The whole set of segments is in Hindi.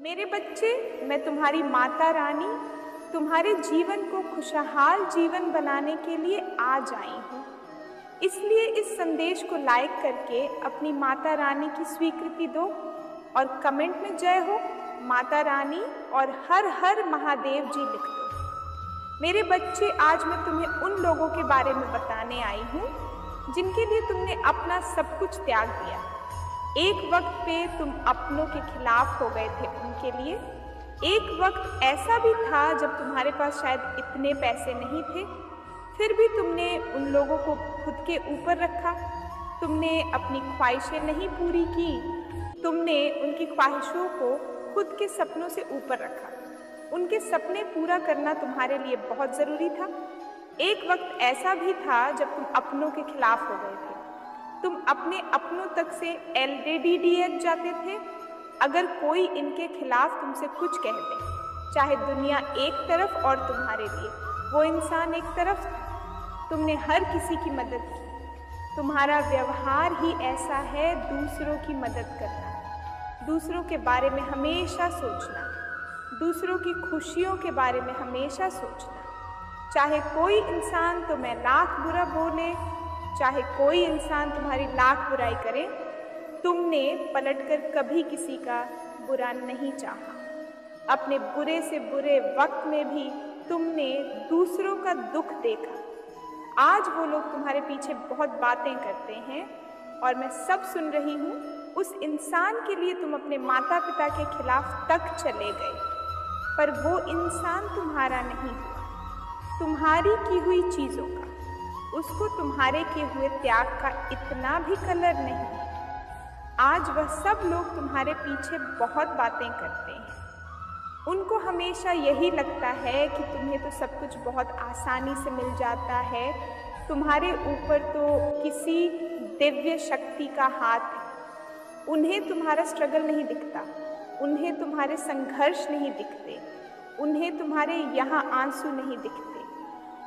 मेरे बच्चे, मैं तुम्हारी माता रानी तुम्हारे जीवन को खुशहाल जीवन बनाने के लिए आज आई हूँ। इसलिए इस संदेश को लाइक करके अपनी माता रानी की स्वीकृति दो और कमेंट में जय हो माता रानी और हर हर महादेव जी लिख दो। मेरे बच्चे, आज मैं तुम्हें उन लोगों के बारे में बताने आई हूँ जिनके लिए तुमने अपना सब कुछ त्याग दिया। एक वक्त पे तुम अपनों के खिलाफ हो गए थे उनके लिए। एक वक्त ऐसा भी था जब तुम्हारे पास शायद इतने पैसे नहीं थे, फिर भी तुमने उन लोगों को खुद के ऊपर रखा। तुमने अपनी ख्वाहिशें नहीं पूरी की, तुमने उनकी ख्वाहिशों को खुद के सपनों से ऊपर रखा। उनके सपने पूरा करना तुम्हारे लिए बहुत ज़रूरी था। एक वक्त ऐसा भी था जब तुम अपनों के खिलाफ हो गए थे। तुम अपने अपनों तक से LDDH जाते थे। अगर कोई इनके खिलाफ तुमसे कुछ कह दे, चाहे दुनिया एक तरफ और तुम्हारे लिए वो इंसान एक तरफ था, तुमने हर किसी की मदद की। तुम्हारा व्यवहार ही ऐसा है, दूसरों की मदद करना, दूसरों के बारे में हमेशा सोचना, दूसरों की खुशियों के बारे में हमेशा सोचना। चाहे कोई इंसान तुम्हें लाख बुरा बोले, चाहे कोई इंसान तुम्हारी लाख बुराई करे, तुमने पलटकर कभी किसी का बुरा नहीं चाहा। अपने बुरे से बुरे वक्त में भी तुमने दूसरों का दुख देखा। आज वो लोग तुम्हारे पीछे बहुत बातें करते हैं और मैं सब सुन रही हूँ। उस इंसान के लिए तुम अपने माता पिता के खिलाफ तक चले गए, पर वो इंसान तुम्हारा नहीं हुआ, तुम्हारी की हुई चीज़ों का। उसको तुम्हारे किए हुए त्याग का इतना भी कलर नहीं है। आज वह सब लोग तुम्हारे पीछे बहुत बातें करते हैं। उनको हमेशा यही लगता है कि तुम्हें तो सब कुछ बहुत आसानी से मिल जाता है, तुम्हारे ऊपर तो किसी दिव्य शक्ति का हाथ है। उन्हें तुम्हारा स्ट्रगल नहीं दिखता, उन्हें तुम्हारे संघर्ष नहीं दिखते, उन्हें तुम्हारे यहाँ आंसू नहीं दिखते।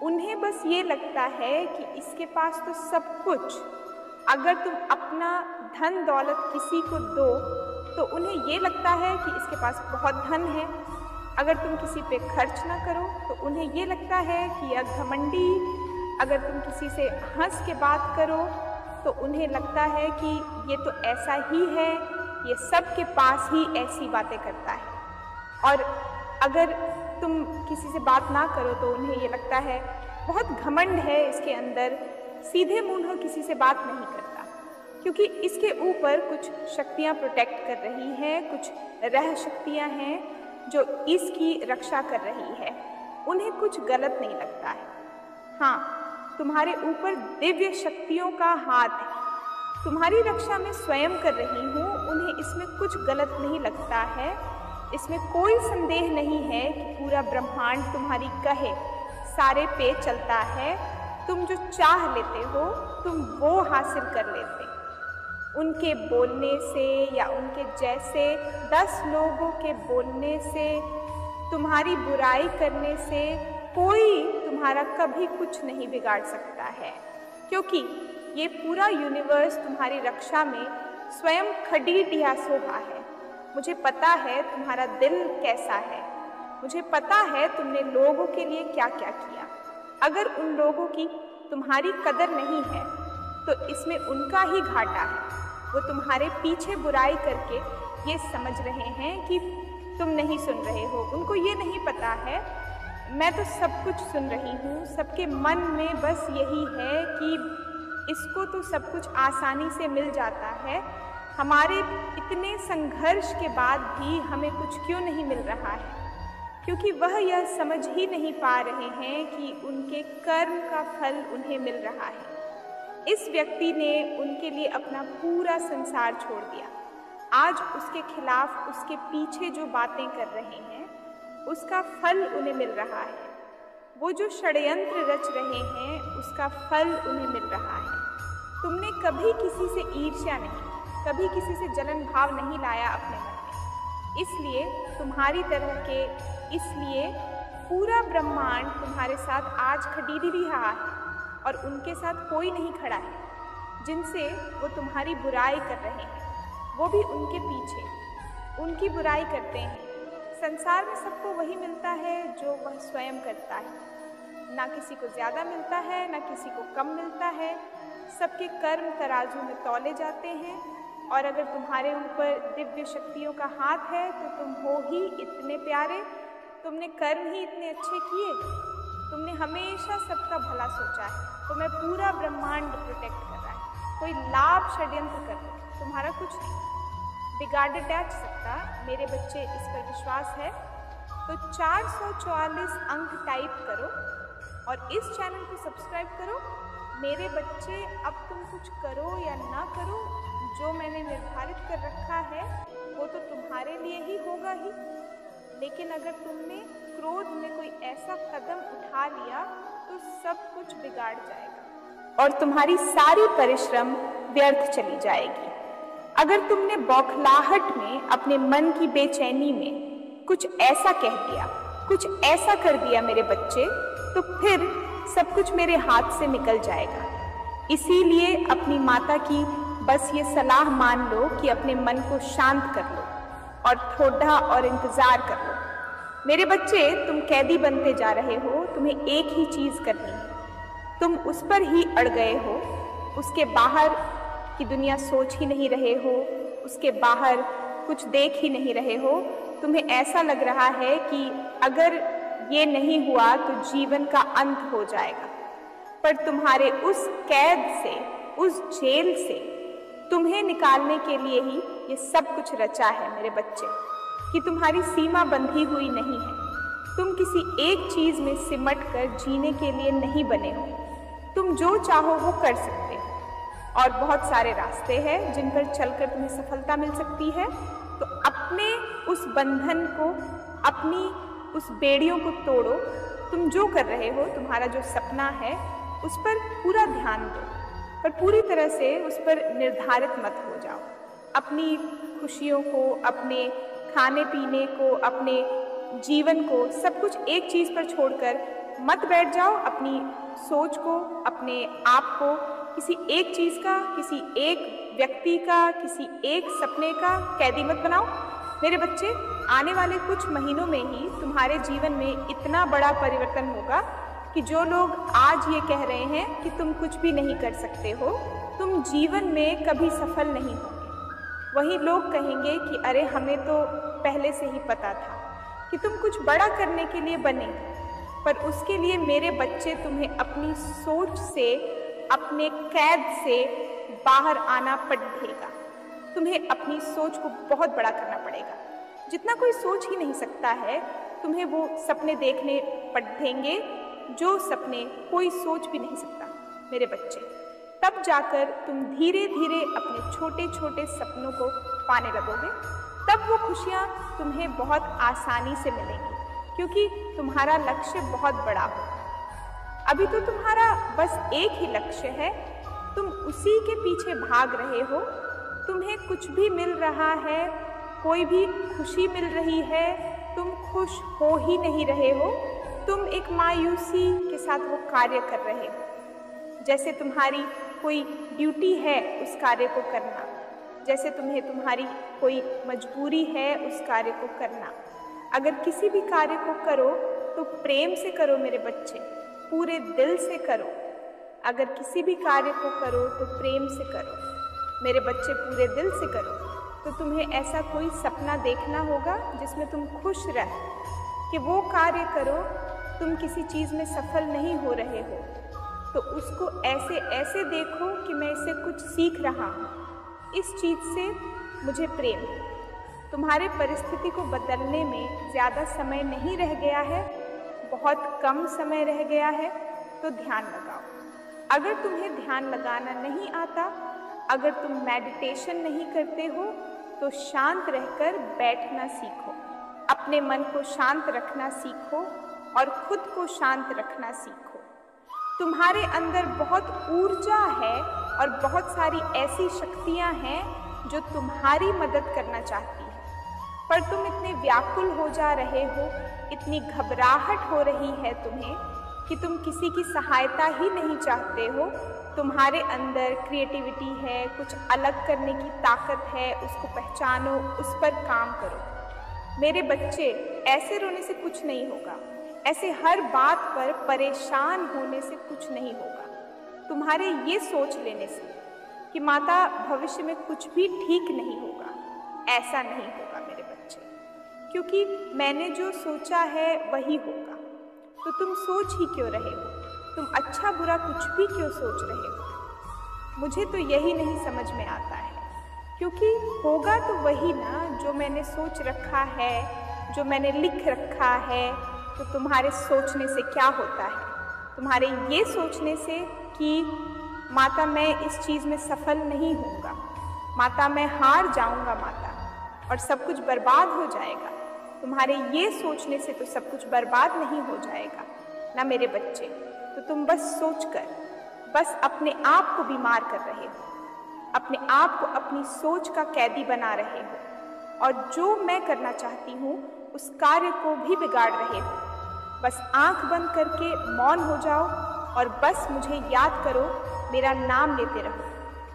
उन्हें बस ये लगता है कि इसके पास तो सब कुछ। अगर तुम अपना धन दौलत किसी को दो तो उन्हें ये लगता है कि इसके पास बहुत धन है। अगर तुम किसी पे खर्च ना करो तो उन्हें ये लगता है कि यह घमंडी। अगर तुम किसी से हंस के बात करो तो उन्हें लगता है कि ये तो ऐसा ही है, ये सबके पास ही ऐसी बातें करता है। और अगर तुम किसी से बात ना करो तो उन्हें ये लगता है बहुत घमंड है इसके अंदर, सीधे मुंह किसी से बात नहीं करता, क्योंकि इसके ऊपर कुछ शक्तियाँ प्रोटेक्ट कर रही हैं, कुछ रह शक्तियाँ हैं जो इसकी रक्षा कर रही है। उन्हें कुछ गलत नहीं लगता है। हाँ, तुम्हारे ऊपर दिव्य शक्तियों का हाथ है, तुम्हारी रक्षा मैं स्वयं कर रही हूँ। उन्हें इसमें कुछ गलत नहीं लगता है। इसमें कोई संदेह नहीं है कि पूरा ब्रह्मांड तुम्हारी कहे सारे पे चलता है। तुम जो चाह लेते हो तुम वो हासिल कर लेते। उनके बोलने से या उनके जैसे 10 लोगों के बोलने से, तुम्हारी बुराई करने से कोई तुम्हारा कभी कुछ नहीं बिगाड़ सकता है, क्योंकि ये पूरा यूनिवर्स तुम्हारी रक्षा में स्वयं खड़ी ढियासोहा है। मुझे पता है तुम्हारा दिल कैसा है, मुझे पता है तुमने लोगों के लिए क्या क्या किया। अगर उन लोगों की तुम्हारी कदर नहीं है तो इसमें उनका ही घाटा है। वो तुम्हारे पीछे बुराई करके ये समझ रहे हैं कि तुम नहीं सुन रहे हो। उनको ये नहीं पता है मैं तो सब कुछ सुन रही हूँ। सबके मन में बस यही है कि इसको तो सब कुछ आसानी से मिल जाता है, हमारे इतने संघर्ष के बाद भी हमें कुछ क्यों नहीं मिल रहा है, क्योंकि वह यह समझ ही नहीं पा रहे हैं कि उनके कर्म का फल उन्हें मिल रहा है। इस व्यक्ति ने उनके लिए अपना पूरा संसार छोड़ दिया। आज उसके खिलाफ, उसके पीछे जो बातें कर रहे हैं उसका फल उन्हें मिल रहा है। वो जो षड्यंत्र रच रहे हैं उसका फल उन्हें मिल रहा है। तुमने कभी किसी से ईर्ष्या नहीं, कभी किसी से जलन भाव नहीं लाया अपने मन में। इसलिए तुम्हारी तरह के, इसलिए पूरा ब्रह्मांड तुम्हारे साथ आज खड़ी रहा है और उनके साथ कोई नहीं खड़ा है जिनसे वो तुम्हारी बुराई कर रहे हैं, वो भी उनके पीछे। उनकी बुराई करते हैं। संसार में सबको वही मिलता है जो वह स्वयं करता है। ना किसी को ज़्यादा मिलता है, ना किसी को कम मिलता है। सबके कर्म तराजू में तौले जाते हैं। और अगर तुम्हारे ऊपर दिव्य शक्तियों का हाथ है तो तुम हो ही इतने प्यारे, तुमने कर्म ही इतने अच्छे किए, तुमने हमेशा सबका भला सोचा है, तुम्हें पूरा ब्रह्मांड प्रोटेक्ट कर रहा है। कोई लाभ षड्यंत्र कर दो, तुम्हारा कुछ नहीं बिगाड़ जा सकता। मेरे बच्चे, इस पर विश्वास है तो 444 अंक टाइप करो और इस चैनल को सब्सक्राइब करो। मेरे बच्चे, अब तुम कुछ करो या ना करो, जो मैंने निर्धारित कर रखा है वो तो तुम्हारे लिए ही होगा ही, लेकिन अगर तुमने क्रोध में कोई ऐसा कदम उठा लिया तो सब कुछ बिगाड़ जाएगा और तुम्हारी सारी परिश्रम व्यर्थ चली जाएगी। अगर तुमने बौखलाहट में, अपने मन की बेचैनी में कुछ ऐसा कह दिया, कुछ ऐसा कर दिया मेरे बच्चे, तो फिर सब कुछ मेरे हाथ से निकल जाएगा। इसीलिए अपनी माता की बस ये सलाह मान लो कि अपने मन को शांत कर लो और थोड़ा और इंतजार कर लो। मेरे बच्चे, तुम कैदी बनते जा रहे हो, तुम्हें एक ही चीज करनी है, तुम उस पर ही अड़ गए हो। उसके बाहर की दुनिया सोच ही नहीं रहे हो, उसके बाहर कुछ देख ही नहीं रहे हो। तुम्हें ऐसा लग रहा है कि अगर ये नहीं हुआ तो जीवन का अंत हो जाएगा, पर तुम्हारे उस कैद से, उस जेल से तुम्हें निकालने के लिए ही ये सब कुछ रचा है मेरे बच्चे, कि तुम्हारी सीमा बंधी हुई नहीं है। तुम किसी एक चीज में सिमट कर जीने के लिए नहीं बने हो। तुम जो चाहो वो कर सकते हो और बहुत सारे रास्ते हैं जिन पर चलकर तुम्हें सफलता मिल सकती है। तो अपने उस बंधन को, अपनी उस बेड़ियों को तोड़ो। तुम जो कर रहे हो, तुम्हारा जो सपना है, उस पर पूरा ध्यान दो, पर पूरी तरह से उस पर निर्धारित मत हो जाओ। अपनी खुशियों को, अपने खाने पीने को, अपने जीवन को, सब कुछ एक चीज़ पर छोड़कर मत बैठ जाओ। अपनी सोच को, अपने आप को किसी एक चीज़ का, किसी एक व्यक्ति का, किसी एक सपने का कैदी मत बनाओ। मेरे बच्चे, आने वाले कुछ महीनों में ही तुम्हारे जीवन में इतना बड़ा परिवर्तन होगा कि जो लोग आज ये कह रहे हैं कि तुम कुछ भी नहीं कर सकते हो, तुम जीवन में कभी सफल नहीं होगे, वही लोग कहेंगे कि अरे हमें तो पहले से ही पता था कि तुम कुछ बड़ा करने के लिए बने। पर उसके लिए मेरे बच्चे, तुम्हें अपनी सोच से, अपने कैद से बाहर आना पड़ेगा। तुम्हें अपनी सोच को बहुत बड़ा करना पड़ेगा। जितना कोई सोच ही नहीं सकता है, तुम्हें वो सपने देखने पड़ेंगे जो सपने कोई सोच भी नहीं सकता मेरे बच्चे। तब जाकर तुम धीरे धीरे अपने छोटे छोटे सपनों को पाने लगोगे। तब वो खुशियाँ तुम्हें बहुत आसानी से मिलेंगी, क्योंकि तुम्हारा लक्ष्य बहुत बड़ा हो। अभी तो तुम्हारा बस एक ही लक्ष्य है, तुम उसी के पीछे भाग रहे हो। तुम्हें कुछ भी मिल रहा है, कोई भी खुशी मिल रही है, तुम खुश हो ही नहीं रहे हो। तुम एक मायूसी के साथ वो कार्य कर रहे हो, जैसे तुम्हारी कोई ड्यूटी है उस कार्य को करना, जैसे तुम्हें तुम्हारी कोई मजबूरी है उस कार्य को करना। अगर किसी भी कार्य को करो तो प्रेम से करो मेरे बच्चे, पूरे दिल से करो। अगर किसी भी कार्य को करो तो प्रेम से करो मेरे बच्चे, पूरे दिल से करो। तो तुम्हें ऐसा कोई सपना देखना होगा जिसमें तुम खुश रह, कि वो कार्य करो। तुम किसी चीज़ में सफल नहीं हो रहे हो तो उसको ऐसे ऐसे देखो कि मैं इससे कुछ सीख रहा हूँ, इस चीज़ से मुझे प्रेम है। तुम्हारे परिस्थिति को बदलने में ज़्यादा समय नहीं रह गया है, बहुत कम समय रह गया है, तो ध्यान लगाओ। अगर तुम्हें ध्यान लगाना नहीं आता, अगर तुम मेडिटेशन नहीं करते हो, तो शांत रहकर बैठना सीखो, अपने मन को शांत रखना सीखो और खुद को शांत रखना सीखो। तुम्हारे अंदर बहुत ऊर्जा है और बहुत सारी ऐसी शक्तियाँ हैं जो तुम्हारी मदद करना चाहती हैं, पर तुम इतने व्याकुल हो जा रहे हो, इतनी घबराहट हो रही है तुम्हें कि तुम किसी की सहायता ही नहीं चाहते हो, तुम्हारे अंदर क्रिएटिविटी है, कुछ अलग करने की ताकत है, उसको पहचानो, उस पर काम करो। मेरे बच्चे, ऐसे रोने से कुछ नहीं होगा, ऐसे हर बात पर परेशान होने से कुछ नहीं होगा। तुम्हारे ये सोच लेने से कि माता भविष्य में कुछ भी ठीक नहीं होगा, ऐसा नहीं होगा मेरे बच्चे, क्योंकि मैंने जो सोचा है वही होगा। तो तुम सोच ही क्यों रहे हो? तुम अच्छा बुरा कुछ भी क्यों सोच रहे हो? मुझे तो यही नहीं समझ में आता है, क्योंकि होगा तो वही ना जो मैंने सोच रखा है, जो मैंने लिख रखा है। तो तुम्हारे सोचने से क्या होता है? तुम्हारे ये सोचने से कि माता मैं इस चीज़ में सफल नहीं होऊंगा, माता मैं हार जाऊंगा माता, और सब कुछ बर्बाद हो जाएगा। तुम्हारे ये सोचने से तो सब कुछ बर्बाद नहीं हो जाएगा ना मेरे बच्चे। तो तुम बस सोचकर बस अपने आप को बीमार कर रहे हो, अपने आप को अपनी सोच का कैदी बना रहे हो, और जो मैं करना चाहती हूँ उस कार्य को भी बिगाड़ रहे हो। बस आंख बंद करके मौन हो जाओ और बस मुझे याद करो, मेरा नाम लेते रहो,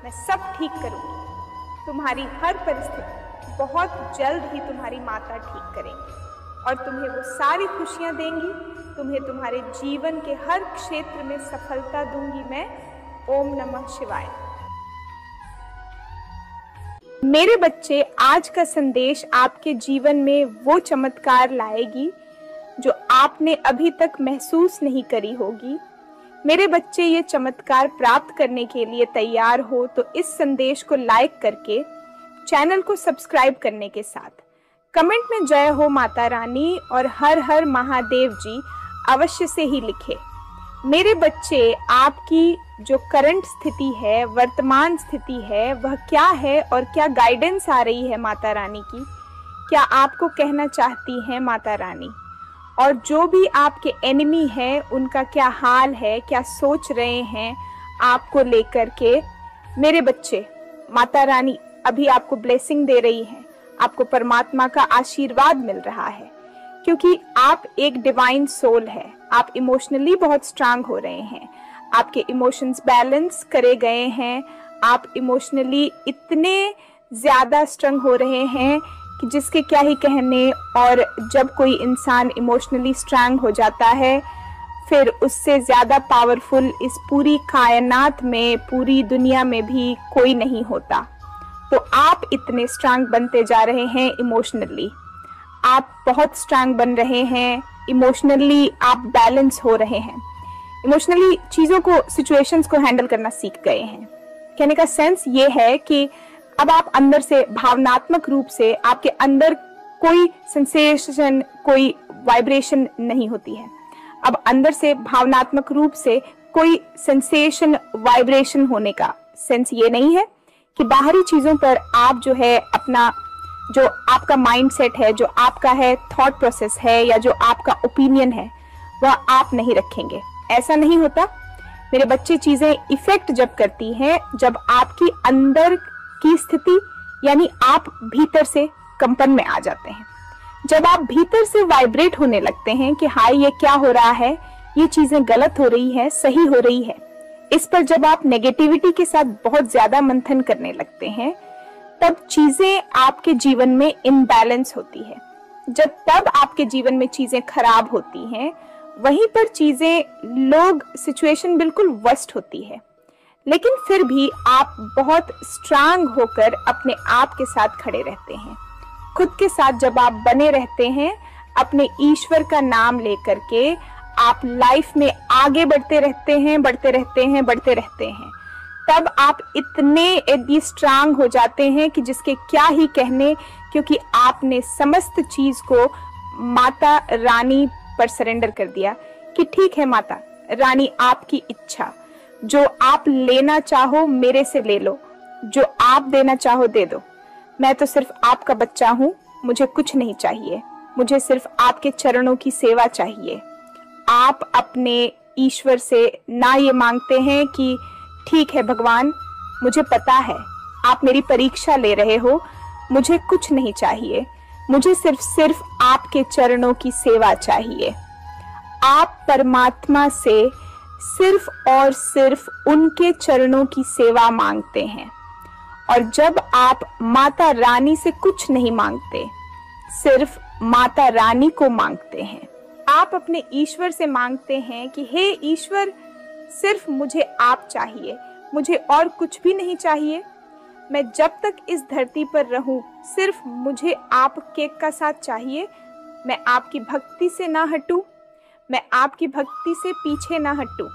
मैं सब ठीक करूँगी। तुम्हारी हर परिस्थिति बहुत जल्द ही तुम्हारी माता ठीक करेंगी और तुम्हें वो सारी खुशियाँ देंगी। तुम्हें तुम्हारे जीवन के हर क्षेत्र में सफलता दूंगी मैं। ओम नमः शिवाय। मेरे बच्चे, आज का संदेश आपके जीवन में वो चमत्कार लाएगी जो आपने अभी तक महसूस नहीं करी होगी। मेरे बच्चे, ये चमत्कार प्राप्त करने के लिए तैयार हो तो इस संदेश को लाइक करके, चैनल को सब्सक्राइब करने के साथ कमेंट में जय हो माता रानी और हर हर महादेव जी अवश्य से ही लिखे। मेरे बच्चे, आपकी जो करंट स्थिति है, वर्तमान स्थिति है, वह क्या है और क्या गाइडेंस आ रही है माता रानी की, क्या आपको कहना चाहती हैं माता रानी, और जो भी आपके एनिमी है उनका क्या हाल है, क्या सोच रहे हैं आपको लेकर के। मेरे बच्चे, माता रानी अभी आपको ब्लेसिंग दे रही है, आपको परमात्मा का आशीर्वाद मिल रहा है, क्योंकि आप एक डिवाइन सोल है। आप इमोशनली बहुत स्ट्रांग हो रहे हैं, आपके इमोशंस बैलेंस करे गए हैं, आप इमोशनली इतने ज़्यादा स्ट्रांग हो रहे हैं कि जिसके क्या ही कहने। और जब कोई इंसान इमोशनली स्ट्रांग हो जाता है, फिर उससे ज़्यादा पावरफुल इस पूरी कायनात में, पूरी दुनिया में भी कोई नहीं होता। तो आप इतने स्ट्रांग बनते जा रहे हैं इमोशनली, आप बहुत स्ट्रांग बन रहे हैं इमोशनली, आप बैलेंस हो रहे हैं इमोशनली, चीज़ों को, सिचुएशंस को हैंडल करना सीख गए हैं। कहने का सेंस ये है कि अब आप अंदर से भावनात्मक रूप से, आपके अंदर कोई सेंसेशन, कोई वाइब्रेशन नहीं होती है। अब अंदर से भावनात्मक रूप से कोई सेंसेशन, वाइब्रेशन होने का सेंस ये नहीं है कि बाहरी चीजों पर आप जो है अपना, जो आपका माइंडसेट है, जो आपका है थॉट प्रोसेस है, या जो आपका ओपिनियन है, वह आप नहीं रखेंगे। ऐसा नहीं होता मेरे बच्चे। चीजें इफेक्ट जब करती हैं, जब आपकी अंदर की स्थिति, यानी आप भीतर से कंपन में आ जाते हैं, जब आप भीतर से वाइब्रेट होने लगते हैं कि हाय ये क्या हो रहा है, ये चीजें गलत हो रही है, सही हो रही है, इस पर जब आप नेगेटिविटी के साथ बहुत ज्यादा मंथन करने लगते हैं, तब चीजें आपके जीवन में इम्बैलेंस होती है। जब तब आपके जीवन में चीजें खराब होती हैं, वहीं पर चीजें, लोग, सिचुएशन बिल्कुल वर्स्ट होती है। लेकिन फिर भी आप बहुत स्ट्रांग होकर अपने आप के साथ खड़े रहते हैं, खुद के साथ जब आप बने रहते हैं, अपने ईश्वर का नाम लेकर के आप लाइफ में आगे बढ़ते रहते हैं, बढ़ते रहते हैं, बढ़ते रहते हैं, तब आप इतने स्ट्रांग हो जाते हैं कि जिसके क्या ही कहने, क्योंकि आपने समस्त चीज को माता रानी पर सरेंडर कर दिया कि ठीक है माता रानी, आपकी इच्छा, जो आप लेना चाहो मेरे से ले लो, जो आप देना चाहो दे दो, मैं तो सिर्फ आपका बच्चा हूं, मुझे कुछ नहीं चाहिए, मुझे सिर्फ आपके चरणों की सेवा चाहिए। आप अपने ईश्वर से ना ये मांगते हैं कि ठीक है भगवान, मुझे पता है आप मेरी परीक्षा ले रहे हो, मुझे कुछ नहीं चाहिए, मुझे सिर्फ आपके चरणों की सेवा चाहिए। आप परमात्मा से सिर्फ और सिर्फ उनके चरणों की सेवा मांगते हैं। और जब आप माता रानी से कुछ नहीं मांगते, सिर्फ माता रानी को मांगते हैं, आप अपने ईश्वर से मांगते हैं कि हे ईश्वर, सिर्फ मुझे आप चाहिए, मुझे और कुछ भी नहीं चाहिए। मैं जब तक इस धरती पर रहूं, सिर्फ मुझे आपके का साथ चाहिए। मैं आपकी भक्ति से ना हटूं, मैं आपकी भक्ति से पीछे ना हटूं।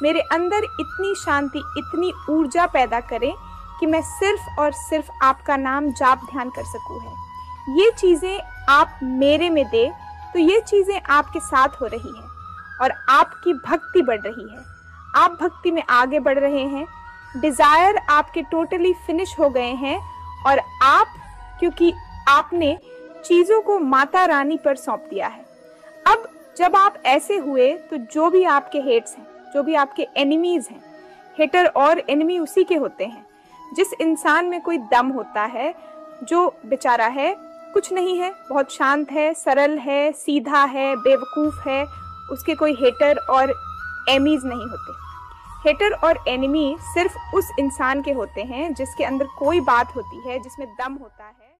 मेरे अंदर इतनी शांति, इतनी ऊर्जा पैदा करें कि मैं सिर्फ और सिर्फ आपका नाम जाप ध्यान कर सकूं है। ये चीज़ें आप मेरे में दे तो ये चीज़ें आपके साथ हो रही हैं और आपकी भक्ति बढ़ रही है। आप भक्ति में आगे बढ़ रहे हैं, डिज़ायर आपके टोटली फिनिश हो गए हैं और आप, क्योंकि आपने चीज़ों को माता रानी पर सौंप दिया है। अब जब आप ऐसे हुए तो जो भी आपके हेट्स हैं, जो भी आपके एनिमीज हैं, हेटर और एनिमी उसी के होते हैं। जिस इंसान में कोई दम होता है, जो बेचारा है, कुछ नहीं है, बहुत शांत है, सरल है, सीधा है, बेवकूफ़ है, उसके कोई हेटर और एनीमीज नहीं होते। हेटर और एनिमी सिर्फ उस इंसान के होते हैं जिसके अंदर कोई बात होती है, जिसमें दम होता है।